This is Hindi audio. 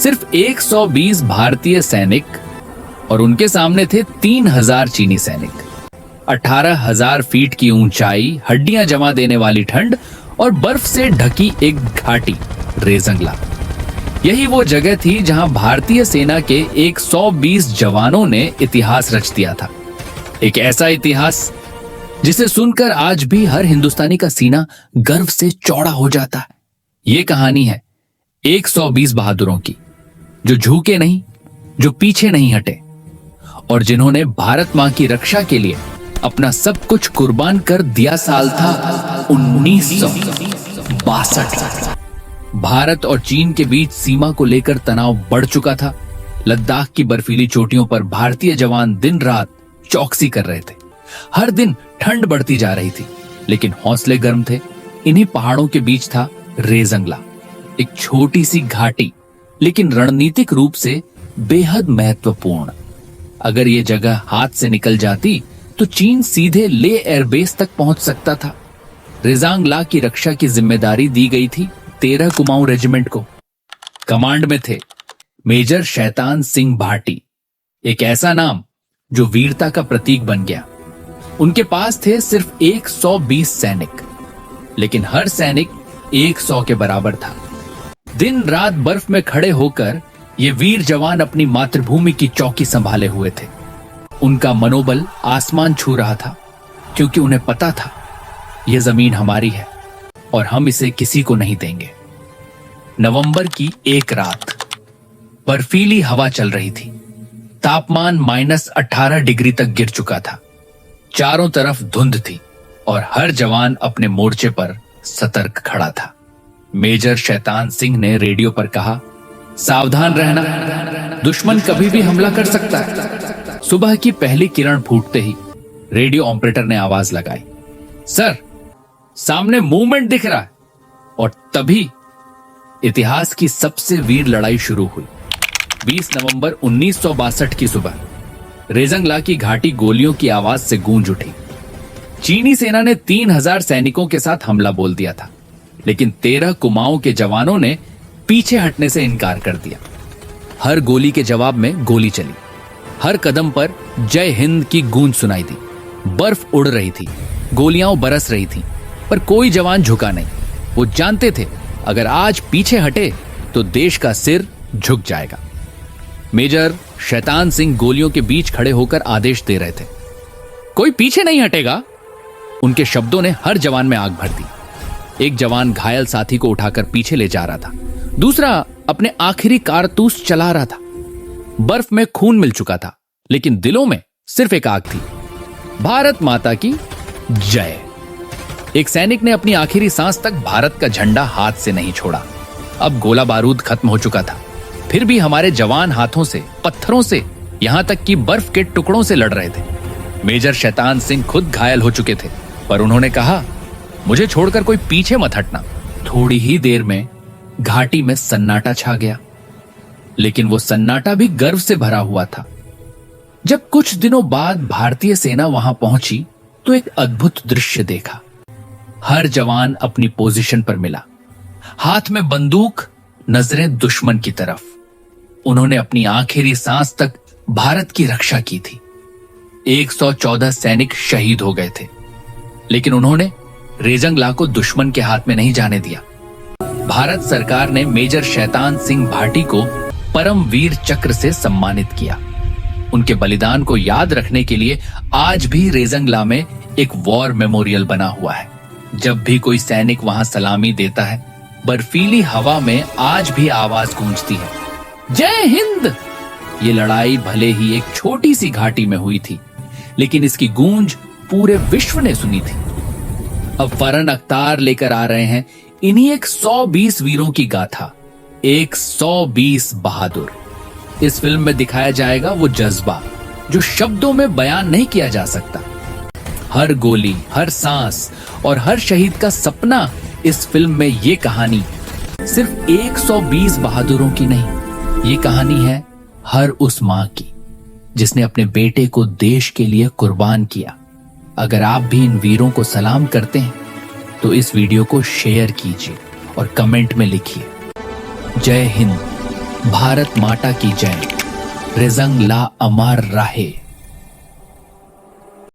सिर्फ 120 भारतीय सैनिक और उनके सामने थे 3000 चीनी सैनिक। 18,000 फीट की ऊंचाई, हड्डियां जमा देने वाली ठंड और बर्फ से ढकी एक घाटी रेजंगला। यही वो जगह थी जहां भारतीय सेना के 120 जवानों ने इतिहास रच दिया था। एक ऐसा इतिहास जिसे सुनकर आज भी हर हिंदुस्तानी का सीना गर्व से चौड़ा हो जाता है। ये कहानी है 120 बहादुरों की, जो झुके नहीं, जो पीछे नहीं हटे और जिन्होंने भारत मां की रक्षा के लिए अपना सब कुछ कुर्बान कर दिया। साल था 1962। भारत और चीन के बीच सीमा को लेकर तनाव बढ़ चुका था। लद्दाख की बर्फीली चोटियों पर भारतीय जवान दिन रात चौकसी कर रहे थे। हर दिन ठंड बढ़ती जा रही थी, लेकिन हौसले गर्म थे। इन्हीं पहाड़ों के बीच था रेजंगला, एक छोटी सी घाटी, लेकिन रणनीतिक रूप से बेहद महत्वपूर्ण। अगर ये जगह हाथ से निकल जाती तो चीन सीधे ले एयरबेस तक पहुंच सकता था। रेजांगला की रक्षा की जिम्मेदारी दी गई थी 13 कुमाऊं रेजिमेंट को। कमांड में थे मेजर शैतान सिंह भाटी, एक ऐसा नाम जो वीरता का प्रतीक बन गया। उनके पास थे सिर्फ 120 सैनिक, लेकिन हर सैनिक 100 के बराबर था। दिन रात बर्फ में खड़े होकर ये वीर जवान अपनी मातृभूमि की चौकी संभाले हुए थे। उनका मनोबल आसमान छू रहा था, क्योंकि उन्हें पता था यह जमीन हमारी है और हम इसे किसी को नहीं देंगे। नवंबर की एक रात, बर्फीली हवा चल रही थी। तापमान -18 डिग्री तक गिर चुका था। चारों तरफ धुंध थी और हर जवान अपने मोर्चे पर सतर्क खड़ा था। मेजर शैतान सिंह ने रेडियो पर कहा, सावधान रहना, दुश्मन कभी भी हमला कर सकता है। सुबह की पहली किरण फूटते ही रेडियो ऑपरेटर ने आवाज लगाई, सर, सामने मूवमेंट दिख रहा है। और तभी इतिहास की सबसे वीर लड़ाई शुरू हुई। 20 नवंबर 1962 की सुबह रेजंगला की घाटी गोलियों की आवाज से गूंज उठी। चीनी सेना ने 3000 सैनिकों के साथ हमला बोल दिया था, लेकिन 13 कुमाऊं के जवानों ने पीछे हटने से इनकार कर दिया। हर गोली के जवाब में गोली चली। हर कदम पर जय हिंद की गूंज सुनाई दी। बर्फ उड़ रही थी, गोलियां बरस रही थी, पर कोई जवान झुका नहीं। वो जानते थे अगर आज पीछे हटे तो देश का सिर झुक जाएगा। मेजर शैतान सिंह गोलियों के बीच खड़े होकर आदेश दे रहे थे, कोई पीछे नहीं हटेगा। उनके शब्दों ने हर जवान में आग भर दी। एक जवान घायल साथी को उठाकर पीछे ले जा रहा था, दूसरा अपने आखिरी कारतूस चला रहा था। बर्फ में खून मिल चुका था, लेकिन दिलों में सिर्फ एक आग थी, भारत माता की जय। एक सैनिक ने अपनी आखिरी सांस तक भारत का झंडा हाथ से नहीं छोड़ा। अब गोला बारूद खत्म हो चुका था, फिर भी हमारे जवान हाथों से, पत्थरों से, यहां तक कि बर्फ के टुकड़ों से लड़ रहे थे। मेजर शैतान सिंह खुद घायल हो चुके थे, पर उन्होंने कहा, मुझे छोड़कर कोई पीछे मत हटना। थोड़ी ही देर में घाटी में सन्नाटा छा गया, लेकिन वो सन्नाटा भी गर्व से भरा हुआ था। जब कुछ दिनों बाद भारतीय सेना वहां पहुंची तो एक अद्भुत दृश्य देखा। हर जवान अपनी पोजीशन पर मिला, हाथ में बंदूक, नजरें दुश्मन की तरफ। उन्होंने अपनी आखिरी सांस तक भारत की रक्षा की थी। 114 सैनिक शहीद हो गए थे, लेकिन उन्होंने रेजंगला को दुश्मन के हाथ में नहीं जाने दिया। भारत सरकार ने मेजर शैतान सिंह भाटी को परमवीर चक्र से सम्मानित किया। उनके बलिदान को याद रखने के लिए आज भी रेजंगला में एक वॉर मेमोरियल बना हुआ है। जब भी कोई सैनिक वहां सलामी देता है, बर्फीली हवा में आज भी आवाज गूंजती है, जय हिंद। ये लड़ाई भले ही एक छोटी सी घाटी में हुई थी, लेकिन इसकी गूंज पूरे विश्व ने सुनी थी। अब फरहान अख्तर लेकर आ रहे हैं इन्हीं 120 वीरों की गाथा, 120 बहादुर। इस फिल्म में दिखाया जाएगा वो जज्बा जो शब्दों में बयान नहीं किया जा सकता। हर गोली, हर सांस और हर शहीद का सपना इस फिल्म में। ये कहानी सिर्फ 120 बहादुरों की नहीं, ये कहानी है हर उस मां की जिसने अपने बेटे को देश के लिए कुर्बान किया। अगर आप भी इन वीरों को सलाम करते हैं तो इस वीडियो को शेयर कीजिए और कमेंट में लिखिए, जय हिंद। भारत माता की जय, रिजंग ला अमर राहे।